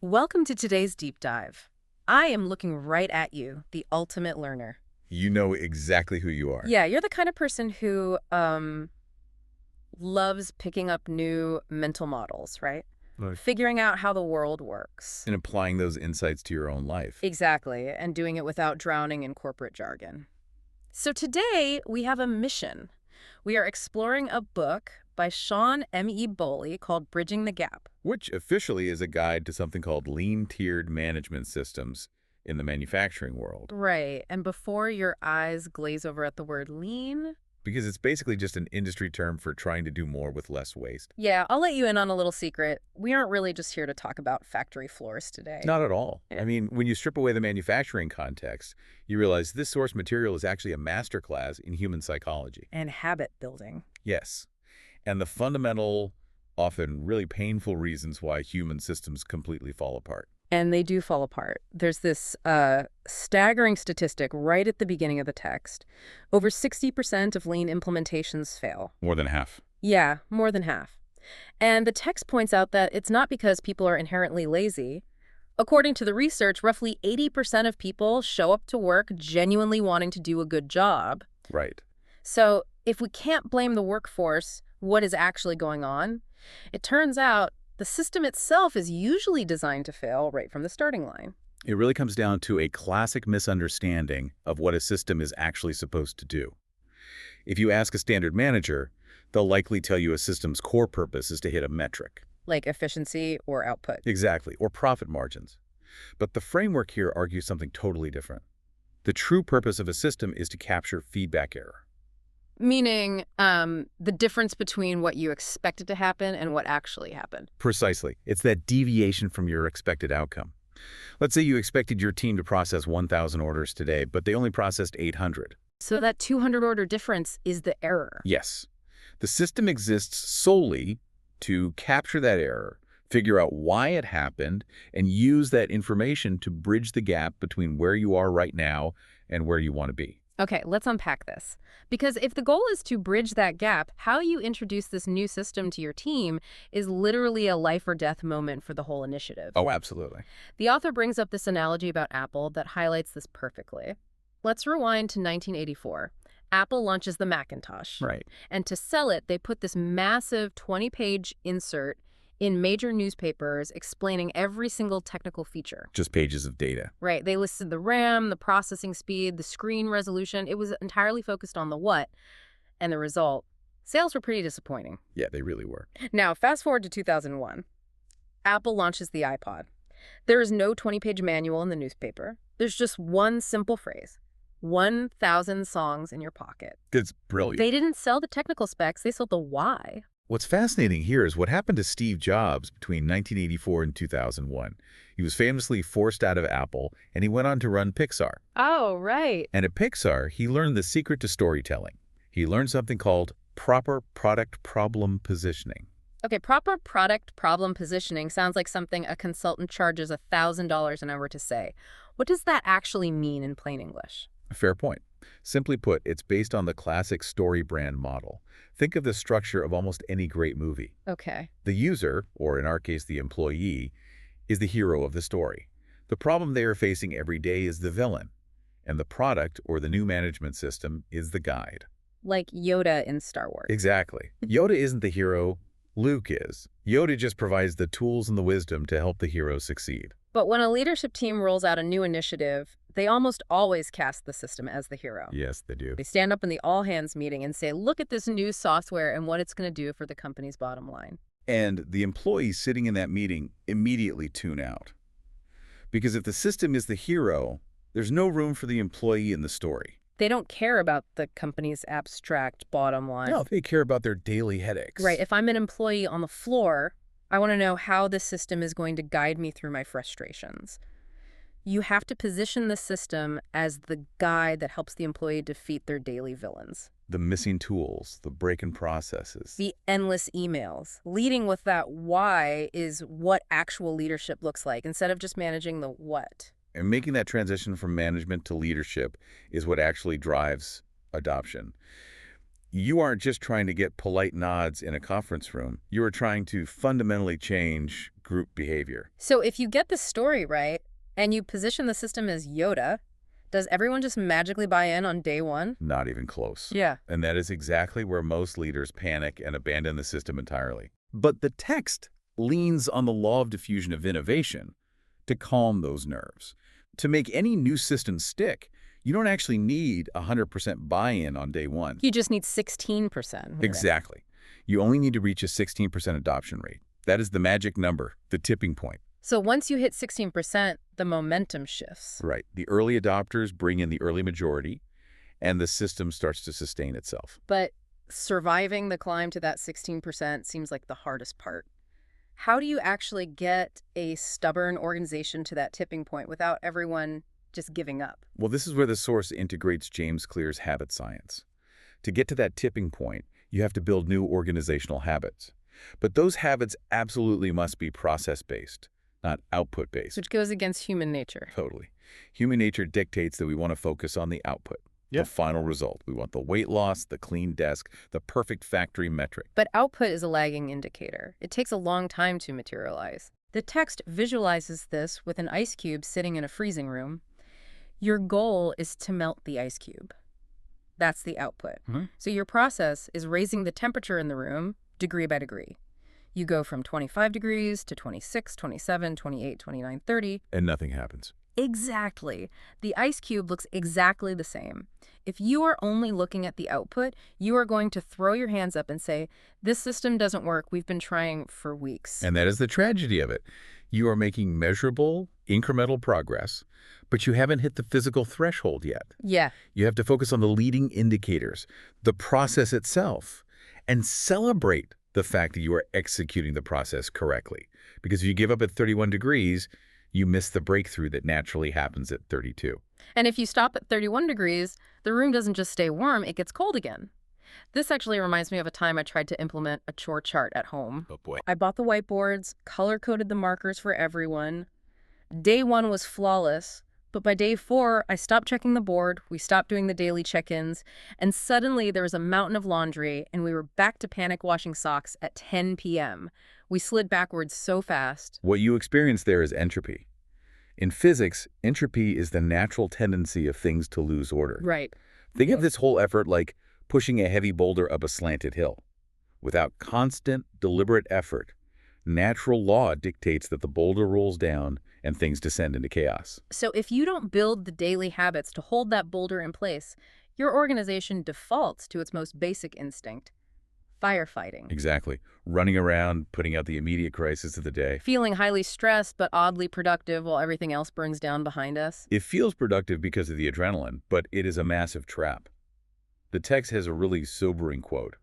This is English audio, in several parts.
Welcome to today's deep dive. I am looking right at you, the ultimate learner. You know exactly who you are. Yeah, you're the kind of person who loves picking up new mental models, right? Right. Figuring out how the world works. And applying those insights to your own life. Exactly, and doing it without drowning in corporate jargon. So today we have a mission. We are exploring a book by Sean M.E. Bowley called Bridging the Gap. Which officially is a guide to something called lean-tiered management systems in the manufacturing world. Right, and before your eyes glaze over at the word lean, Because it's basically just an industry term for trying to do more with less waste. yeah, I'll let you in on a little secret. We aren't really just here to talk about factory floors today. Not at all. Yeah. I mean, when you strip away the manufacturing context, you realize this source material is actually a masterclass in human psychology. And habit building. Yes. And the fundamental, often really painful reasons why human systems completely fall apart. And they do fall apart. There's this staggering statistic right at the beginning of the text. Over 60% of lean implementations fail. More than half. Yeah, more than half. And the text points out that it's not because people are inherently lazy. According to the research, roughly 80% of people show up to work genuinely wanting to do a good job. Right. So if we can't blame the workforce, what is actually going on? It turns out the system itself is usually designed to fail right from the starting line. It really comes down to a classic misunderstanding of what a system is actually supposed to do. If you ask a standard manager, they'll likely tell you a system's core purpose is to hit a metric. Like efficiency or output. Exactly, or profit margins. But the framework here argues something totally different. The true purpose of a system is to capture feedback error. Meaning the difference between what you expected to happen and what actually happened. Precisely. It's that deviation from your expected outcome. Let's say you expected your team to process 1,000 orders today, but they only processed 800. So that 200 order difference is the error. Yes. The system exists solely to capture that error, figure out why it happened, and use that information to bridge the gap between where you are right now and where you want to be. Okay, let's unpack this. Because if the goal is to bridge that gap, how you introduce this new system to your team is literally a life or death moment for the whole initiative. Oh, absolutely. The author brings up this analogy about Apple that highlights this perfectly. Let's rewind to 1984. Apple launches the Macintosh. Right. And to sell it, they put this massive 20-page insert in major newspapers explaining every single technical feature. Just pages of data. Right. They listed the RAM, the processing speed, the screen resolution. It was entirely focused on the what. And the result, sales were pretty disappointing. Yeah, they really were. Now, fast forward to 2001. Apple launches the iPod. There is no 20-page manual in the newspaper. There's just one simple phrase. 1,000 songs in your pocket. It's brilliant. They didn't sell the technical specs. They sold the why. What's fascinating here is what happened to Steve Jobs between 1984 and 2001. He was famously forced out of Apple, and he went on to run Pixar. Oh, right. And at Pixar, he learned the secret to storytelling. He learned something called proper product problem positioning. Okay, proper product problem positioning sounds like something a consultant charges $1,000 an hour to say. What does that actually mean in plain English? Fair point. Simply put, it's based on the classic story brand model. Think of the structure of almost any great movie. Okay. The user, or in our case the employee, is the hero of the story. The problem they are facing every day is the villain, and the product, or the new management system, is the guide. Like Yoda in Star Wars. Exactly. Yoda isn't the hero, Luke is. Yoda just provides the tools and the wisdom to help the hero succeed. But when a leadership team rolls out a new initiative, they almost always cast the system as the hero. Yes, they do. They stand up in the all-hands meeting and say, look at this new software and what it's going to do for the company's bottom line. And the employees sitting in that meeting immediately tune out. Because if the system is the hero, there's no room for the employee in the story. They don't care about the company's abstract bottom line. No, they care about their daily headaches. Right. If I'm an employee on the floor, I want to know how the system is going to guide me through my frustrations. You have to position the system as the guide that helps the employee defeat their daily villains. The missing tools, the break-in processes. The endless emails. Leading with that why is what actual leadership looks like instead of just managing the what. And making that transition from management to leadership is what actually drives adoption. You aren't just trying to get polite nods in a conference room. You are trying to fundamentally change group behavior. So if you get the story right and you position the system as Yoda, does everyone just magically buy in on day one? Not even close. Yeah. And that is exactly where most leaders panic and abandon the system entirely. But the text leans on the law of diffusion of innovation to calm those nerves. To make any new system stick, you don't actually need 100% buy-in on day one. You just need 16%. Exactly. You only need to reach a 16% adoption rate. That is the magic number, the tipping point. So once you hit 16%, the momentum shifts. Right. The early adopters bring in the early majority, and the system starts to sustain itself. But surviving the climb to that 16% seems like the hardest part. How do you actually get a stubborn organization to that tipping point without everyone just giving up? Well, this is where the source integrates James Clear's habit science. To get to that tipping point, you have to build new organizational habits. But those habits absolutely must be process-based, not output-based. Which goes against human nature. Totally. Human nature dictates that we want to focus on the output, the final result. We want the weight loss, the clean desk, the perfect factory metric. But output is a lagging indicator. It takes a long time to materialize. The text visualizes this with an ice cube sitting in a freezing room. Your goal is to melt the ice cube. That's the output. So your process is raising the temperature in the room degree by degree. You go from 25 degrees to 26, 27, 28, 29, 30. And nothing happens. Exactly. The ice cube looks exactly the same. If you are only looking at the output, you are going to throw your hands up and say, this system doesn't work. We've been trying for weeks. And that is the tragedy of it. You are making measurable, incremental progress, but you haven't hit the physical threshold yet. Yeah. You have to focus on the leading indicators, the process itself, and celebrate the fact that you are executing the process correctly. Because if you give up at 31 degrees, you miss the breakthrough that naturally happens at 32. And if you stop at 31 degrees, the room doesn't just stay warm, it gets cold again. This actually reminds me of a time I tried to implement a chore chart at home. Oh boy. I bought the whiteboards, color-coded the markers for everyone. Day one was flawless, but by day 4, I stopped checking the board, we stopped doing the daily check-ins, and suddenly there was a mountain of laundry, and we were back to panic washing socks at 10 p.m. We slid backwards so fast. What you experience there is entropy. In physics, entropy is the natural tendency of things to lose order. Right. Think of this whole effort like pushing a heavy boulder up a slanted hill. Without constant, deliberate effort, natural law dictates that the boulder rolls down and things descend into chaos. So if you don't build the daily habits to hold that boulder in place, your organization defaults to its most basic instinct, firefighting. Exactly. Running around, putting out the immediate crisis of the day. Feeling highly stressed but oddly productive while everything else burns down behind us. It feels productive because of the adrenaline, but it is a massive trap. The text has a really sobering quote.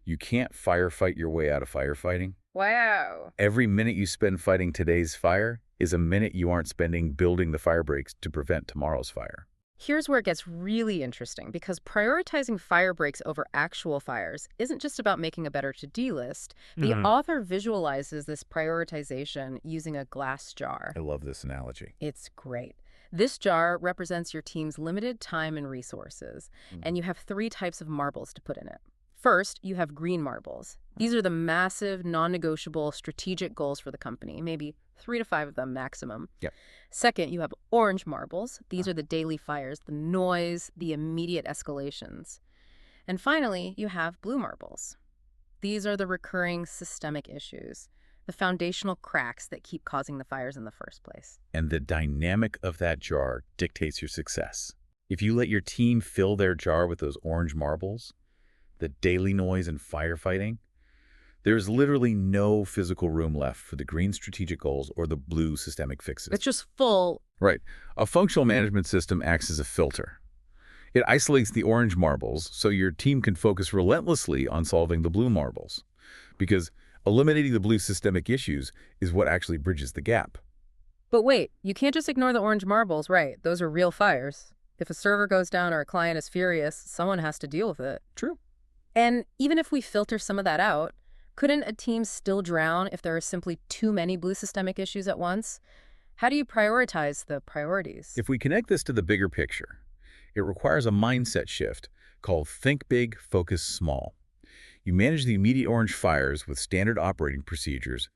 You can't firefight your way out of firefighting. Wow. Every minute you spend fighting today's fire is a minute you aren't spending building the fire breaks to prevent tomorrow's fire. Here's where it gets really interesting, because prioritizing fire breaks over actual fires isn't just about making a better to-do list. The author visualizes this prioritization using a glass jar. I love this analogy. It's great. This jar represents your team's limited time and resources, and you have 3 types of marbles to put in it. First, you have green marbles. These are the massive, non-negotiable strategic goals for the company, maybe 3 to 5 of them maximum. Yep. Second, you have orange marbles. These are the daily fires, the noise, the immediate escalations. And finally, you have blue marbles. These are the recurring systemic issues, the foundational cracks that keep causing the fires in the first place. And the dynamic of that jar dictates your success. If you let your team fill their jar with those orange marbles, the daily noise and firefighting, there's literally no physical room left for the green strategic goals or the blue systemic fixes. It's just full. Right. A functional management system acts as a filter. It isolates the orange marbles so your team can focus relentlessly on solving the blue marbles. Because eliminating the blue systemic issues is what actually bridges the gap. But wait, you can't just ignore the orange marbles, right? Those are real fires. If a server goes down or a client is furious, someone has to deal with it. True. And even if we filter some of that out, couldn't a team still drown if there are simply too many blue systemic issues at once? How do you prioritize the priorities? If we connect this to the bigger picture, it requires a mindset shift called think big, focus small. You manage the immediate orange fires with standard operating procedures,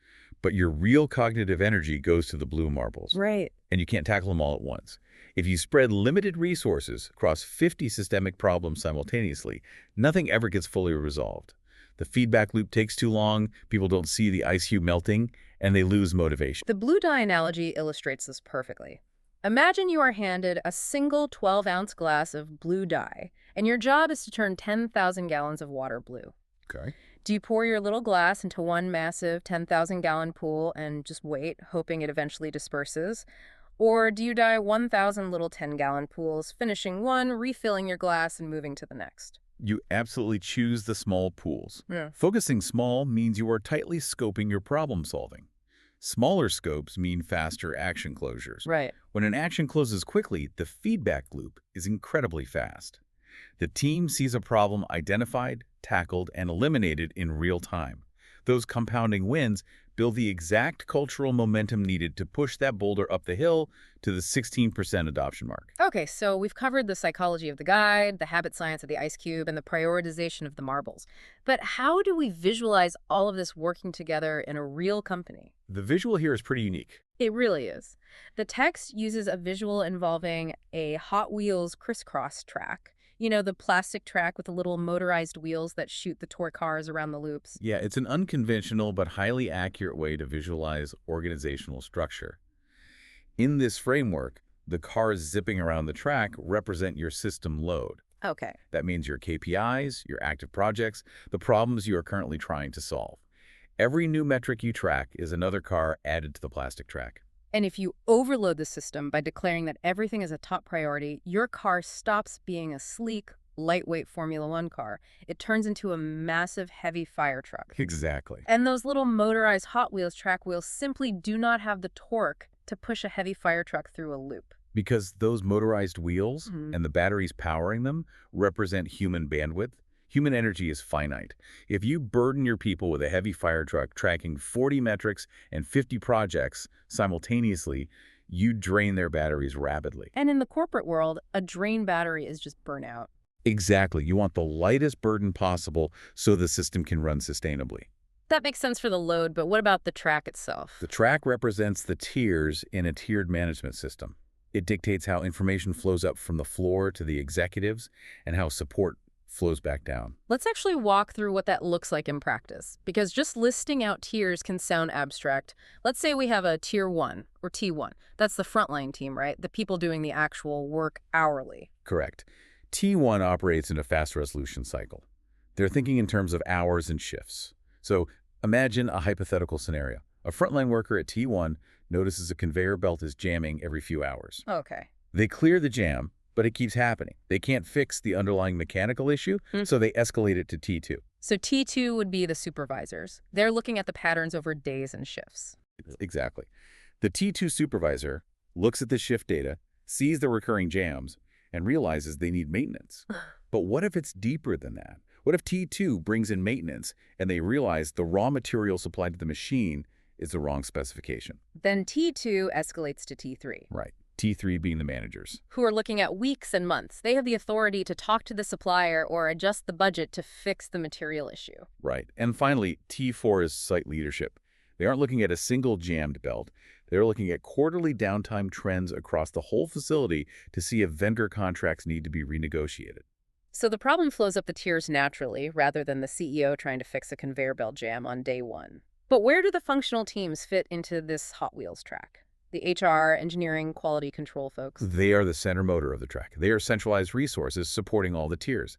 But your real cognitive energy goes to the blue marbles, Right. and you can't tackle them all at once. If you spread limited resources across 50 systemic problems simultaneously, nothing ever gets fully resolved. The feedback loop takes too long, people don't see the ice cube melting, and they lose motivation. The blue dye analogy illustrates this perfectly. Imagine you are handed a single 12-ounce glass of blue dye, and your job is to turn 10,000 gallons of water blue. Okay. Do you pour your little glass into one massive 10,000-gallon pool and just wait, hoping it eventually disperses? Or do you dye 1,000 little 10-gallon pools, finishing one, refilling your glass, and moving to the next? You absolutely choose the small pools. Yeah. Focusing small means you are tightly scoping your problem solving. Smaller scopes mean faster action closures. Right. When an action closes quickly, the feedback loop is incredibly fast. The team sees a problem identified, tackled, and eliminated in real time. Those compounding wins build the exact cultural momentum needed to push that boulder up the hill to the 16% adoption mark. Okay, so we've covered the psychology of the guide, the habit science of the ice cube, and the prioritization of the marbles. But how do we visualize all of this working together in a real company? The visual here is pretty unique. It really is. The text uses a visual involving a Hot Wheels crisscross track. You know, the plastic track with the little motorized wheels that shoot the toy cars around the loops. Yeah, it's an unconventional but highly accurate way to visualize organizational structure. In this framework, the cars zipping around the track represent your system load. Okay. That means your KPIs, your active projects, the problems you are currently trying to solve. Every new metric you track is another car added to the plastic track. And if you overload the system by declaring that everything is a top priority, your car stops being a sleek, lightweight Formula One car. It turns into a massive, heavy fire truck. Exactly. And those little motorized Hot Wheels track wheels simply do not have the torque to push a heavy fire truck through a loop. Because those motorized wheels and the batteries powering them represent human bandwidth. Human energy is finite. If you burden your people with a heavy fire truck tracking 40 metrics and 50 projects simultaneously, you drain their batteries rapidly. And in the corporate world, a drain battery is just burnout. Exactly. You want the lightest burden possible so the system can run sustainably. That makes sense for the load, but what about the track itself? The track represents the tiers in a tiered management system. It dictates how information flows up from the floor to the executives and how support flows back down. Let's actually walk through what that looks like in practice, because just listing out tiers can sound abstract. Let's say we have a tier 1 or T1. That's the frontline team, right? The people doing the actual work hourly. Correct. T1 operates in a fast resolution cycle. They're thinking in terms of hours and shifts. So imagine a hypothetical scenario. A frontline worker at T1 notices a conveyor belt is jamming every few hours. Okay. They clear the jam, but it keeps happening. They can't fix the underlying mechanical issue, so they escalate it to T2. So T2 would be the supervisors. They're looking at the patterns over days and shifts. Exactly. The T2 supervisor looks at the shift data, sees the recurring jams, and realizes they need maintenance. But what if it's deeper than that? What if T2 brings in maintenance and they realize the raw material supplied to the machine is the wrong specification? Then T2 escalates to T3. Right. T3 being the managers. Who are looking at weeks and months. They have the authority to talk to the supplier or adjust the budget to fix the material issue. Right. And finally, T4 is site leadership. They aren't looking at a single jammed belt. They're looking at quarterly downtime trends across the whole facility to see if vendor contracts need to be renegotiated. So the problem flows up the tiers naturally, rather than the CEO trying to fix a conveyor belt jam on day one. But where do the functional teams fit into this Hot Wheels track? The HR, engineering, quality control folks. They are the center motor of the track. They are centralized resources supporting all the tiers.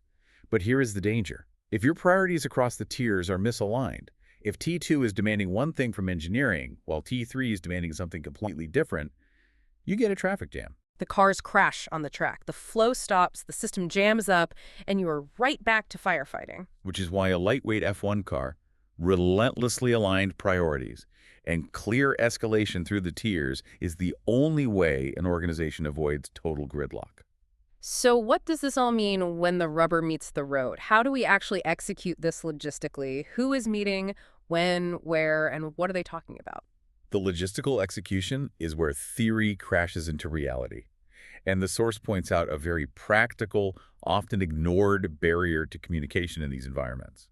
But here is the danger. If your priorities across the tiers are misaligned, if T2 is demanding one thing from engineering, while T3 is demanding something completely different, you get a traffic jam. The cars crash on the track. The flow stops, the system jams up, and you are right back to firefighting. Which is why a lightweight F1 car, relentlessly aligned priorities, and clear escalation through the tiers is the only way an organization avoids total gridlock. So what does this all mean when the rubber meets the road? How do we actually execute this logistically? Who is meeting, when, where, and what are they talking about? The logistical execution is where theory crashes into reality. And the source points out a very practical, often ignored barrier to communication in these environments.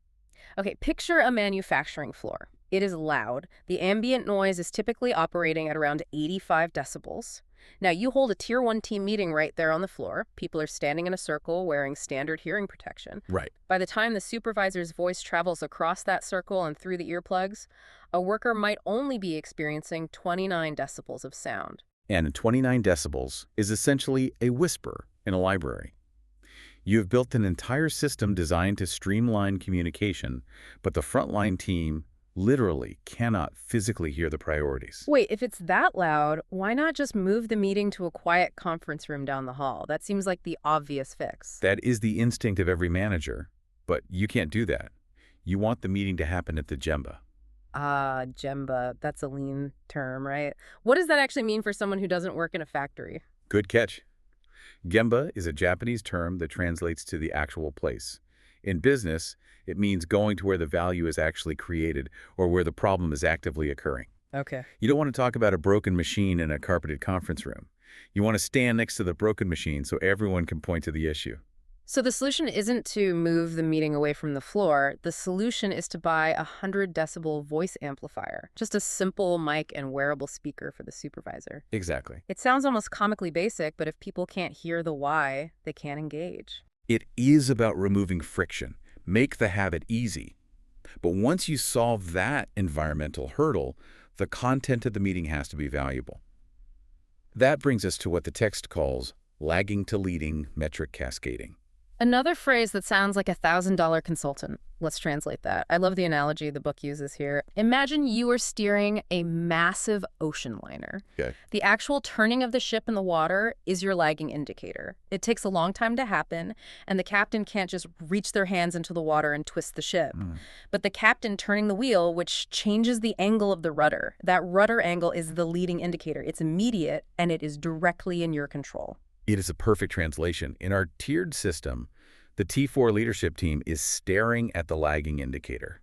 Okay, picture a manufacturing floor. It is loud. The ambient noise is typically operating at around 85 decibels. Now, you hold a Tier 1 team meeting right there on the floor. People are standing in a circle wearing standard hearing protection. Right. By the time the supervisor's voice travels across that circle and through the earplugs, a worker might only be experiencing 29 decibels of sound. And 29 decibels is essentially a whisper in a library. You have built an entire system designed to streamline communication, but the frontline team literally cannot physically hear the priorities. Wait, if it's that loud, why not just move the meeting to a quiet conference room down the hall? That seems like the obvious fix. That is the instinct of every manager, but you can't do that. You want the meeting to happen at the Gemba. Ah, Gemba. That's a lean term, right? What does that actually mean for someone who doesn't work in a factory? Good catch. Gemba is a Japanese term that translates to the actual place. In business, it means going to where the value is actually created or where the problem is actively occurring. Okay. You don't want to talk about a broken machine in a carpeted conference room. You want to stand next to the broken machine so everyone can point to the issue. So the solution isn't to move the meeting away from the floor. The solution is to buy a 100 decibel voice amplifier, just a simple mic and wearable speaker for the supervisor. Exactly. It sounds almost comically basic, but if people can't hear the why, they can't engage. It is about removing friction. Make the habit easy. But once you solve that environmental hurdle, the content of the meeting has to be valuable. That brings us to what the text calls lagging to leading metric cascading. Another phrase that sounds like $1,000 consultant. Let's translate that. I love the analogy the book uses here. Imagine you are steering a massive ocean liner. Okay. The actual turning of the ship in the water is your lagging indicator. It takes a long time to happen, and the captain can't just reach their hands into the water and twist the ship. But the captain turning the wheel, which changes the angle of the rudder, that rudder angle is the leading indicator. It's immediate, and it is directly in your control. It is a perfect translation. In our tiered system, the T4 leadership team is staring at the lagging indicator,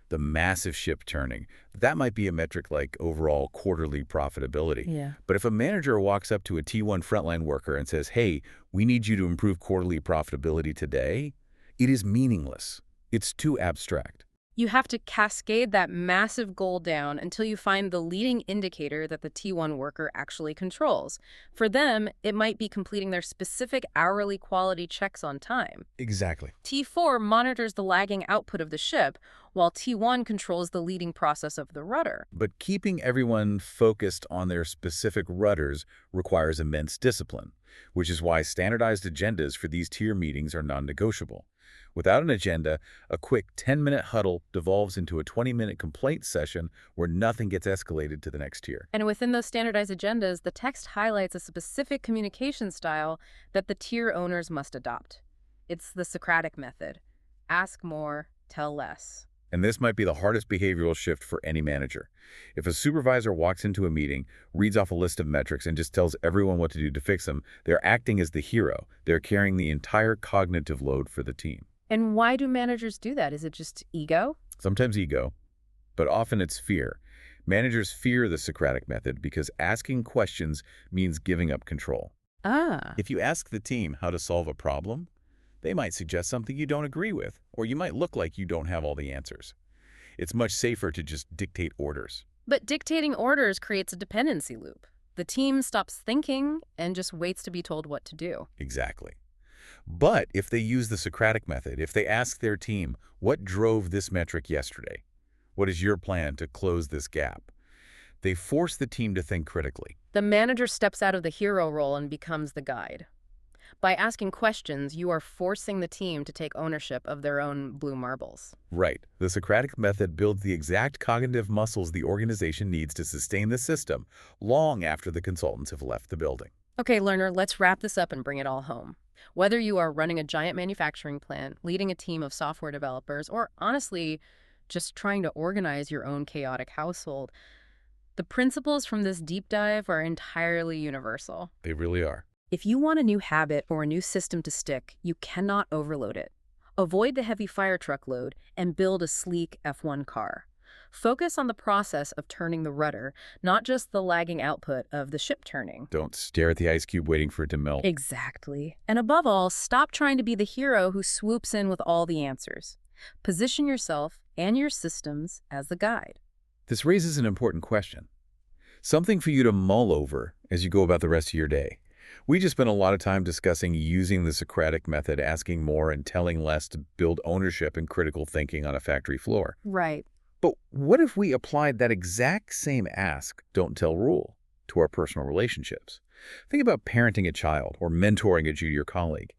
the massive ship turning. That might be a metric like overall quarterly profitability. Yeah. But if a manager walks up to a T1 frontline worker and says, hey, we need you to improve quarterly profitability today, it is meaningless. It's too abstract. You have to cascade that massive goal down until you find the leading indicator that the T1 worker actually controls. For them, it might be completing their specific hourly quality checks on time. Exactly. T4 monitors the lagging output of the ship, while T1 controls the leading process of the rudder. But keeping everyone focused on their specific rudders requires immense discipline, which is why standardized agendas for these tier meetings are non-negotiable. Without an agenda, a quick 10-minute huddle devolves into a 20-minute complaint session where nothing gets escalated to the next tier. And within those standardized agendas, the text highlights a specific communication style that the tier owners must adopt. It's the Socratic method. Ask more, tell less. And this might be the hardest behavioral shift for any manager. If a supervisor walks into a meeting, reads off a list of metrics, and just tells everyone what to do to fix them, they're acting as the hero. They're carrying the entire cognitive load for the team. And why do managers do that? Is it just ego? Sometimes ego, but often it's fear. Managers fear the Socratic method because asking questions means giving up control. Ah. If you ask the team how to solve a problem, they might suggest something you don't agree with, or you might look like you don't have all the answers. It's much safer to just dictate orders. But dictating orders creates a dependency loop. The team stops thinking and just waits to be told what to do. Exactly. But if they use the Socratic method, if they ask their team, what drove this metric yesterday? What is your plan to close this gap? They force the team to think critically. The manager steps out of the hero role and becomes the guide. By asking questions, you are forcing the team to take ownership of their own blue marbles. Right. The Socratic method builds the exact cognitive muscles the organization needs to sustain the system long after the consultants have left the building. Okay, learner, let's wrap this up and bring it all home. Whether you are running a giant manufacturing plant, leading a team of software developers, or honestly, just trying to organize your own chaotic household, the principles from this deep dive are entirely universal. They really are. If you want a new habit or a new system to stick, you cannot overload it. Avoid the heavy fire truck load and build a sleek F1 car. Focus on the process of turning the rudder, not just the lagging output of the ship turning. Don't stare at the ice cube waiting for it to melt. Exactly. And above all, stop trying to be the hero who swoops in with all the answers. Position yourself and your systems as the guide. This raises an important question. Something for you to mull over as you go about the rest of your day. We just spent a lot of time discussing using the Socratic method, asking more and telling less to build ownership and critical thinking on a factory floor. Right. But what if we applied that exact same ask, don't tell rule to our personal relationships? Think about parenting a child or mentoring a junior colleague.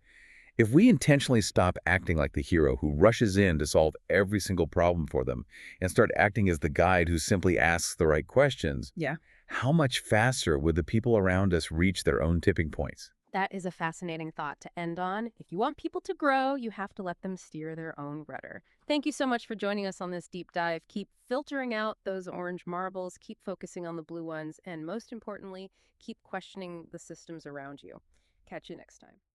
If we intentionally stop acting like the hero who rushes in to solve every single problem for them and start acting as the guide who simply asks the right questions, Yeah. how much faster would the people around us reach their own tipping points? That is a fascinating thought to end on. If you want people to grow, you have to let them steer their own rudder. Thank you so much for joining us on this deep dive. Keep filtering out those orange marbles, keep focusing on the blue ones, and most importantly, keep questioning the systems around you. Catch you next time.